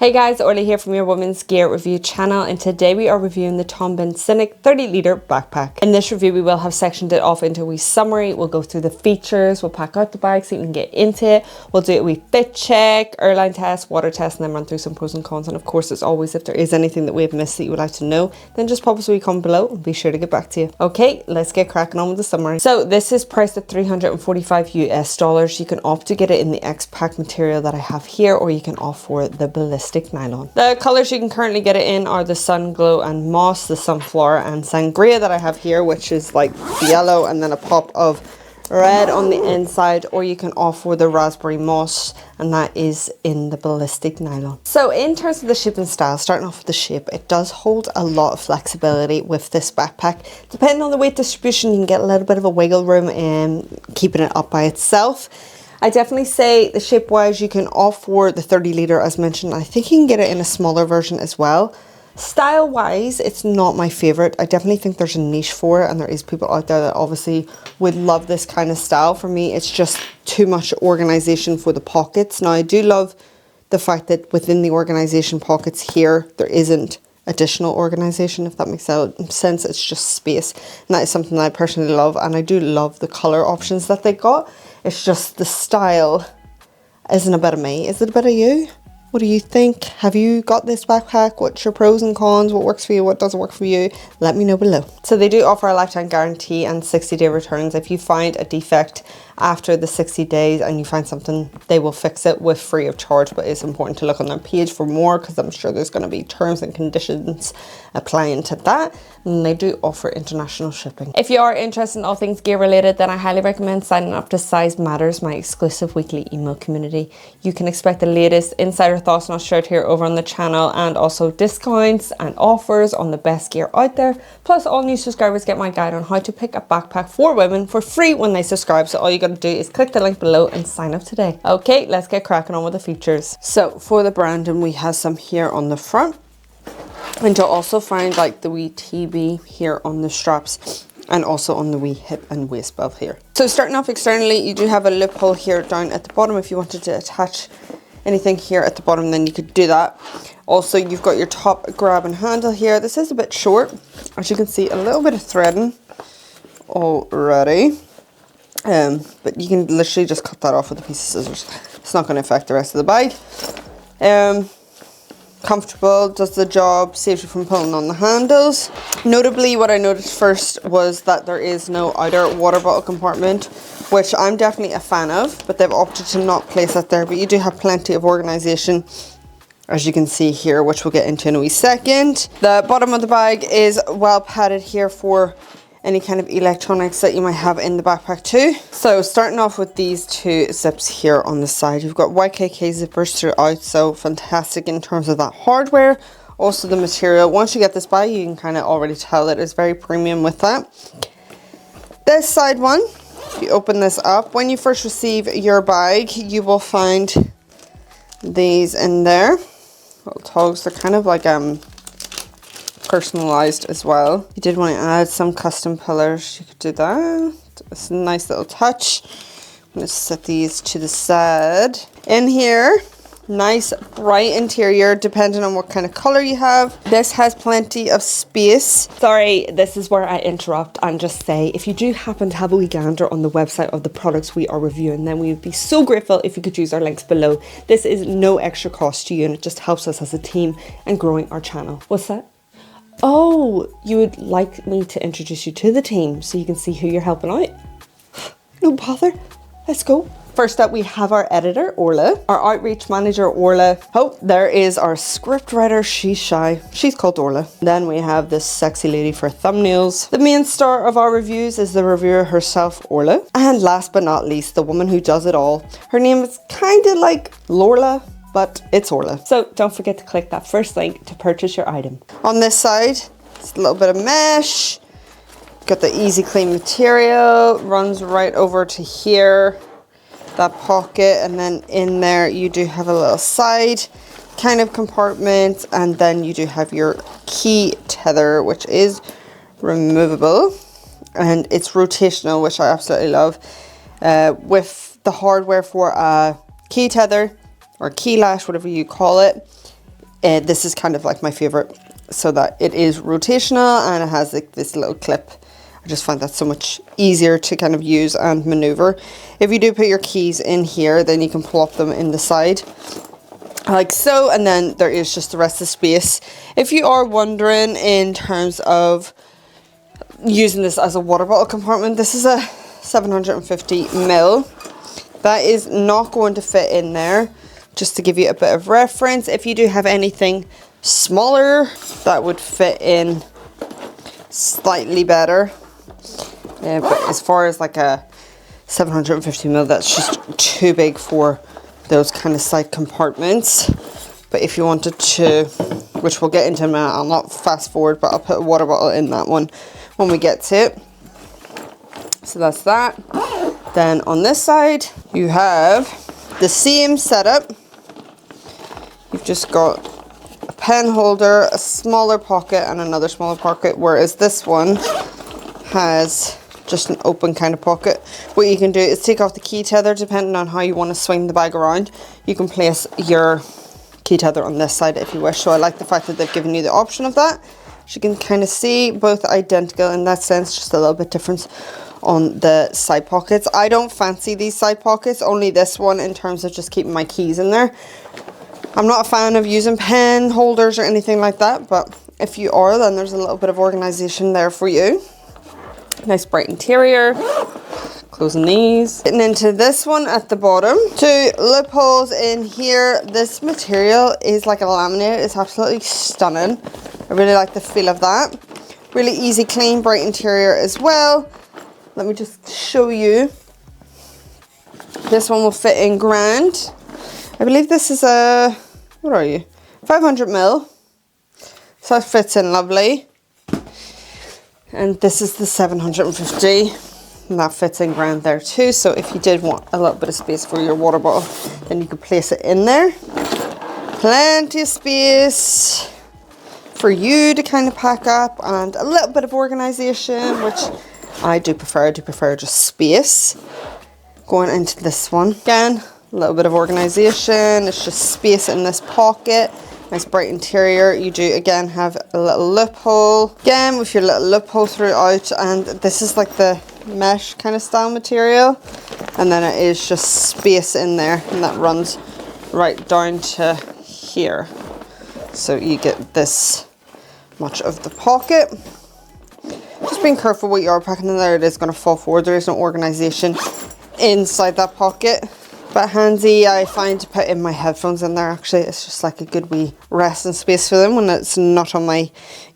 Hey guys, Orly here from your Women's Gear Review channel, and today we are reviewing the Tom Bihn Synik 30-litre backpack. In this review we will have sectioned it off into a wee summary. We'll go through the features, we'll pack out the bag so you can get into it, we'll do a wee fit check, airline test, water test, and then run through some pros and cons. And of course, as always, if there is anything that we have missed that you would like to know, then just pop us a wee comment below and be sure to get back to you. Okay, let's get cracking on with the summary. So this is priced at $345 US. You can opt to get it in the X-Pack material that I have here, or you can opt for the ballistic nylon. The colours you can currently get it in are the Sun Glow and Moss, the Sunflower and Sangria that I have here, which is like yellow and then a pop of red on the inside, or you can opt for the Raspberry Moss, and that is in the ballistic nylon. So in terms of the shape and style, starting off with the shape, it does hold a lot of flexibility with this backpack. Depending on the weight distribution, you can get a little bit of a wiggle room in keeping it up by itself. I definitely say the shape wise you can opt for the 30-litre as mentioned. I think you can get it in a smaller version as well. Style wise, it's not my favourite. I definitely think there's a niche for it, and there is people out there that obviously would love this kind of style. For me, it's just too much organisation for the pockets. Now I do love the fact that within the organisation pockets here there isn't additional organisation, if that makes sense. It's just space, and that is something that I personally love, and I do love the colour options that they got. It's just the style isn't a bit of me. Is it a bit of you? What do you think? Have you got this backpack? What's your pros and cons? What works for you? What doesn't work for you? Let me know below. So they do offer a lifetime guarantee and 60-day returns. If you find a defect after the 60 days and you find something, they will fix it with free of charge. But it's important to look on their page for more, because I'm sure there's going to be terms and conditions applying to that. And they do offer international shipping. If you are interested in all things gear related, then I highly recommend signing up to Size Matters, my exclusive weekly email community. You can expect the latest insider thoughts not shared here over on the channel, and also discounts and offers on the best gear out there. Plus, all new subscribers get my guide on how to pick a backpack for women for free when they subscribe. So all you got to do is click the link below and sign up today. Okay, let's get cracking on with the features. So for the branding, we have some here on the front, and you'll also find like the wee TB here on the straps, and also on the wee hip and waist belt here. So starting off externally, you do have a loophole here down at the bottom. If you wanted to attach anything here at the bottom, then you could do that. Also, you've got your top grab and handle here. This is a bit short, as you can see, a little bit of threading already, but you can literally just cut that off with a piece of scissors. It's not going to affect the rest of the bag. Comfortable, does the job, saves you from pulling on the handles. Notably, what I noticed first was that there is no outer water bottle compartment, which I'm definitely a fan of, but they've opted to not place that there. But you do have plenty of organisation, as you can see here, which we'll get into in a wee second. The bottom of the bag is well padded here for any kind of electronics that you might have in the backpack too. So starting off with these two zips here on the side, you've got YKK zippers throughout, so fantastic in terms of that hardware. Also the material, once you get this bag, you can kind of already tell that it's very premium with that. This side one, if you open this up, when you first receive your bag, you will find these in there. Little togs, they're kind of like personalized as well. If you did want to add some custom pillars, you could do that. It's a nice little touch. I'm going to set these to the side. In here, nice bright interior, depending on what kind of color you have. This has plenty of space. Sorry, this is where I interrupt and just say, if you do happen to have a wee gander on the website of the products we are reviewing, then we would be so grateful if you could use our links below. This is no extra cost to you, and it just helps us as a team and growing our channel. What's that? Oh, you would like me to introduce you to the team so you can see who you're helping out? No bother. Let's go. First up, we have our editor, Orla. Our outreach manager, Orla. Oh, there is our script writer. She's shy. She's called Orla. Then we have this sexy lady for thumbnails. The main star of our reviews is the reviewer herself, Orla. And last but not least, the woman who does it all. Her name is kind of like Lorla, but it's Orla. So don't forget to click that first link to purchase your item. On this side, it's a little bit of mesh. Got the easy clean material, runs right over to here, that pocket, and then in there you do have a little side kind of compartment, and then you do have your key tether, which is removable, and it's rotational, which I absolutely love, with the hardware for a key tether or key lash, whatever you call it. This is kind of like my favorite, so that it is rotational and it has like this little clip. I just find that so much easier to kind of use and maneuver. If you do put your keys in here, then you can plop them in the side like so, and then there is just the rest of the space. If you are wondering in terms of using this as a water bottle compartment, this is a 750 ml. That is not going to fit in there. Just to give you a bit of reference, if you do have anything smaller, that would fit in slightly better. But as far as like a 750 ml, that's just too big for those kind of side compartments. But if you wanted to, which we'll get into in a minute, I'll not fast forward, but I'll put a water bottle in that one when we get to it. So that's that. Then on this side, you have the same setup. You've just got a pen holder, a smaller pocket, and another smaller pocket, whereas this one has just an open kind of pocket. What you can do is take off the key tether, depending on how you want to swing the bag around. You can place your key tether on this side if you wish. So I like the fact that they've given you the option of that. As you can kind of see, both identical in that sense, just a little bit different on the side pockets. I don't fancy these side pockets, only this one in terms of just keeping my keys in there. I'm not a fan of using pen holders or anything like that, but if you are, then there's a little bit of organization there for you. Nice bright interior. Closing these. Getting into this one at the bottom. 2 loopholes in here. This material is like a laminate. It's absolutely stunning. I really like the feel of that. Really easy, clean, bright interior as well. Let me just show you. This one will fit in grand. I believe this is a, what are you? 500 ml. So it fits in lovely. And this is the 750. And that fits in grand there too. So if you did want a little bit of space for your water bottle, then you could place it in there. Plenty of space for you to kind of pack up, and a little bit of organization, which I do prefer. I do prefer just space. Going into this one again, a little bit of organization. It's just space in this pocket. Nice bright interior. You do again have a little loophole again with your little loophole throughout, and this is like the mesh kind of style material, and then it is just space in there, and that runs right down to here, so you get this much of the pocket. Just being careful what you are packing in there. It is going to fall forward. There is no organization inside that pocket, but handy I find to put in my headphones in there. Actually, it's just like a good wee resting space for them when it's not on my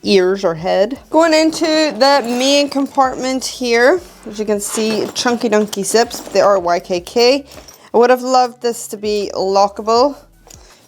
ears or head. Going into the main compartment here, as you can see, chunky dunky zips. They are YKK. I would have loved this to be lockable,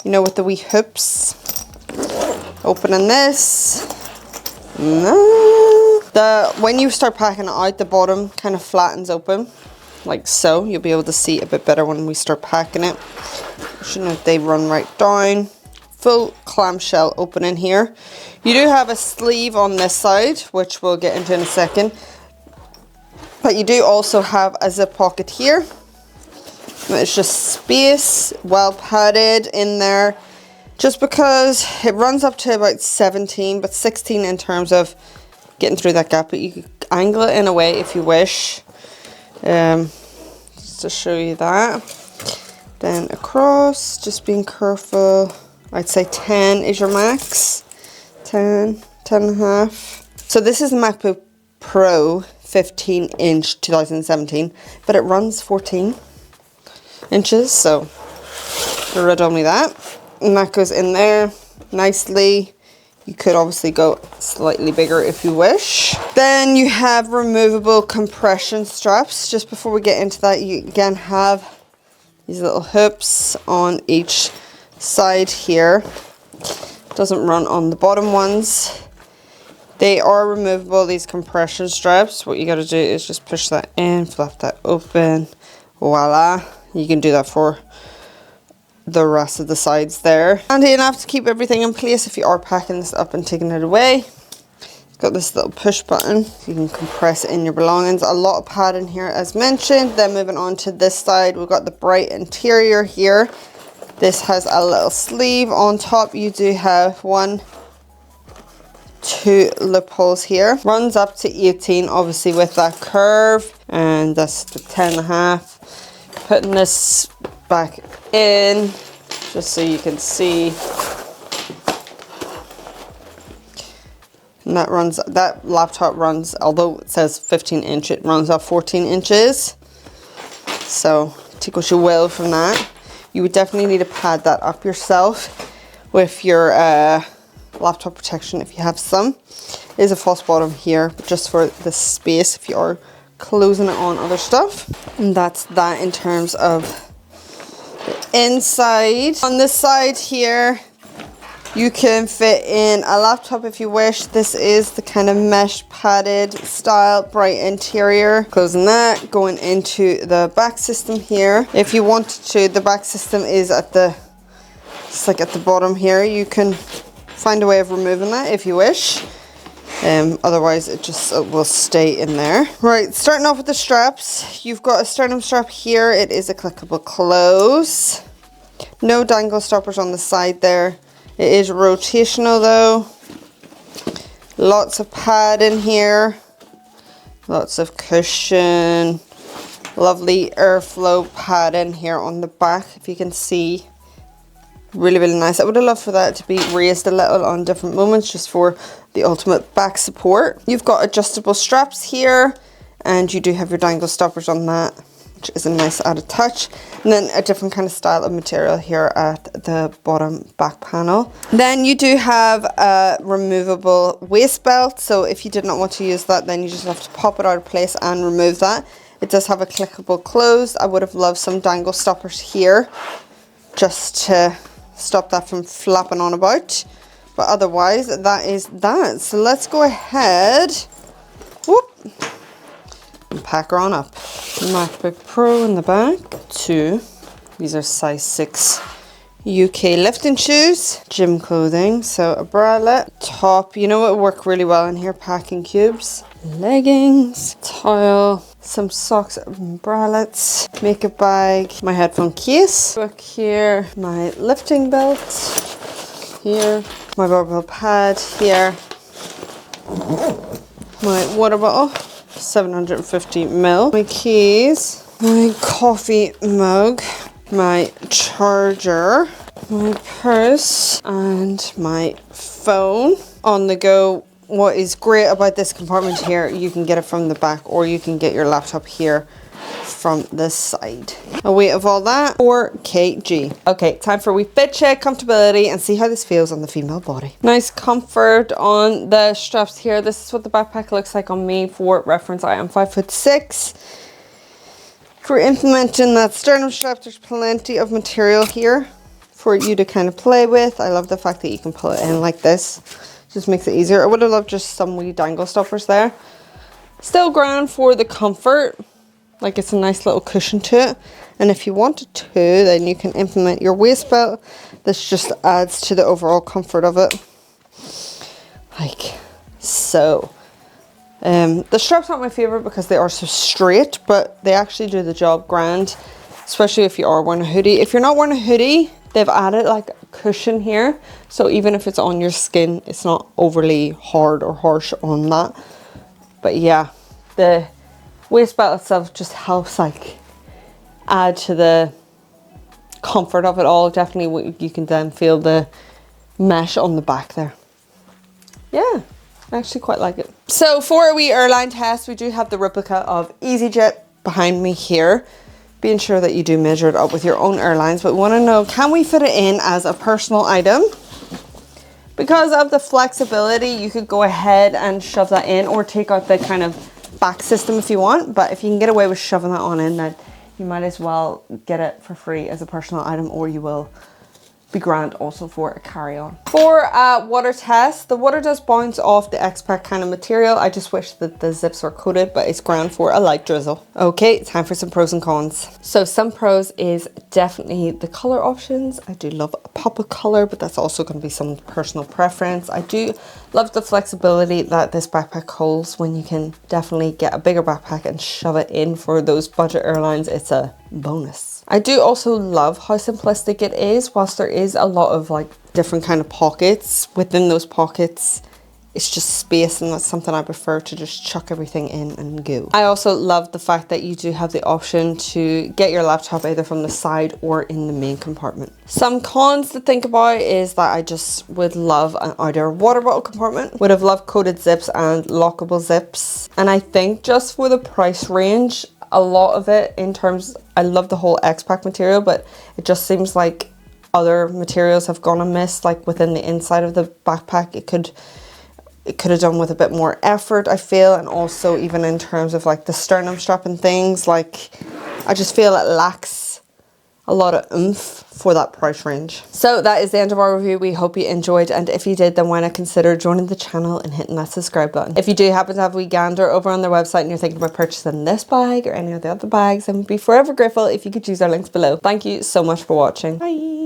you know, with the wee hoops. Opening this. When you start packing it out, the bottom kind of flattens open like so. You'll be able to see a bit better when we start packing it. Shouldn't they run right down? Full clamshell opening here. You do have a sleeve on this side, which we'll get into in a second, but you do also have a zip pocket here. It's just space, well padded in there, just because it runs up to about 17, but 16 in terms of getting through that gap. But you could angle it in a way if you wish, just to show you that. Then across, just being careful. I'd say 10 is your max. 10 and a half. So this is the MacBook Pro 15-inch 2017, but it runs 14 inches, so they read on me that. And that goes in there nicely. You could obviously go slightly bigger if you wish. Then you have removable compression straps. Just before we get into that, you again have these little hoops on each side here. Doesn't run on the bottom ones. They are removable, these compression straps. What you got to do is just push that in, flap that open, voila. You can do that for the rest of the sides there. Handy enough to keep everything in place if you are packing this up and taking it away. Got this little push button. You can compress in your belongings. A lot of padding here as mentioned. Then moving on to this side, we've got the bright interior here. This has a little sleeve on top. You do have 1, 2 loopholes here. Runs up to 18, obviously with that curve, and that's the 10.5. Putting this back in, just so you can see. And that laptop runs, although it says 15 inch, it runs up 14 inches. So take what you will from that. You would definitely need to pad that up yourself with your laptop protection if you have some. There's a false bottom here, but just for the space if you are closing it on other stuff. And that's that in terms of the inside. On this side here, you can fit in a laptop if you wish. This is the kind of mesh padded style, bright interior. Closing that, going into the back system here. If you wanted to, the back system is at the, it's like at the bottom here. You can find a way of removing that if you wish. Otherwise it will stay in there. Right, starting off with the straps. You've got a sternum strap here. It is a clickable close. No dangle stoppers on the side there. It is rotational though. Lots of pad in here. Lots of cushion. Lovely airflow pad in here on the back, if you can see. Really, really nice. I would have loved for that to be raised a little on different moments, just for the ultimate back support. You've got adjustable straps here, and you do have your dangle stoppers on that, which is a nice added touch. And then a different kind of style of material here at the bottom back panel. Then you do have a removable waist belt. So if you did not want to use that, then you just have to pop it out of place and remove that. It does have a clickable close. I would have loved some dangle stoppers here, just to stop that from flapping on about. But otherwise, that is that. So let's go ahead. Whoop. And pack her on up. MacBook Pro in the back. 2. These are size 6 UK lifting shoes. Gym clothing. So a bralette. Top. You know what would work really well in here? Packing cubes. Leggings. Towel. Some socks and bralettes. Makeup bag. My headphone case. Book here. My lifting belt. Here. My barbell pad here. My water bottle. 750 ml. My keys, my coffee mug, my charger, my purse, and my phone. On the go. What is great about this compartment here, you can get it from the back, or you can get your laptop here from this side. A weight of all that, 4 kg. Okay, time for a wee fit check, comfortability, and see how this feels on the female body. Nice comfort on the straps here. This is what the backpack looks like on me. For reference, I am 5'6". For implementing that sternum strap, there's plenty of material here for you to kind of play with. I love the fact that you can pull it in like this. Just makes it easier. I would have loved just some wee dangle stoppers there. Still grand for the comfort. Like, it's a nice little cushion to it. And if you wanted to, then you can implement your waist belt. This just adds to the overall comfort of it. Like so. The straps aren't my favorite because they are so straight, but they actually do the job grand, especially if you are wearing a hoodie. If you're not wearing a hoodie, they've added like a cushion here. So even if it's on your skin, it's not overly hard or harsh on that. But yeah, the waist belt itself just helps like add to the comfort of it all. Definitely you can then feel the mesh on the back there. Yeah, I actually quite like it. So for a wee airline test, we do have the replica of EasyJet behind me here. Being sure that you do measure it up with your own airlines, but we want to know, can we fit it in as a personal item? Because of the flexibility, you could go ahead and shove that in, or take out the kind of back system if you want. But if you can get away with shoving that on in, then you might as well get it for free as a personal item, or you will be grand also for a carry-on. For a water test, the water does bounce off the X-Pack kind of material. I just wish that the zips were coated, but it's grand for a light drizzle. Okay, time for some pros and cons. So some pros is definitely the color options. I do love a pop of color, but that's also going to be some personal preference. I do love the flexibility that this backpack holds, when you can definitely get a bigger backpack and shove it in. For those budget airlines, it's a bonus. pockets. I do also love how simplistic it is. Whilst there is a lot of like different kind of pockets, within those pockets it's just space, and that's something I prefer, to just chuck everything in and go. I also love the fact that you do have the option to get your laptop either from the side or in the main compartment. Some cons to think about is that I just would love an outer water bottle compartment. Would have loved coated zips and lockable zips. And I think just for the price range, a lot of it in terms, I love the whole X-Pack material, but it just seems like other materials have gone amiss, like within the inside of the backpack. It could have done with a bit more effort, I feel, and also even in terms of like the sternum strap and things, like I just feel it lacks a lot of oomph for that price range. So that is the end of our review. We hope you enjoyed, and if you did, then why not consider joining the channel and hitting that subscribe button. If you do happen to have a wee gander over on their website and you're thinking about purchasing this bag or any of the other bags, then we'd be forever grateful if you could use our links below. Thank you so much for watching. Bye.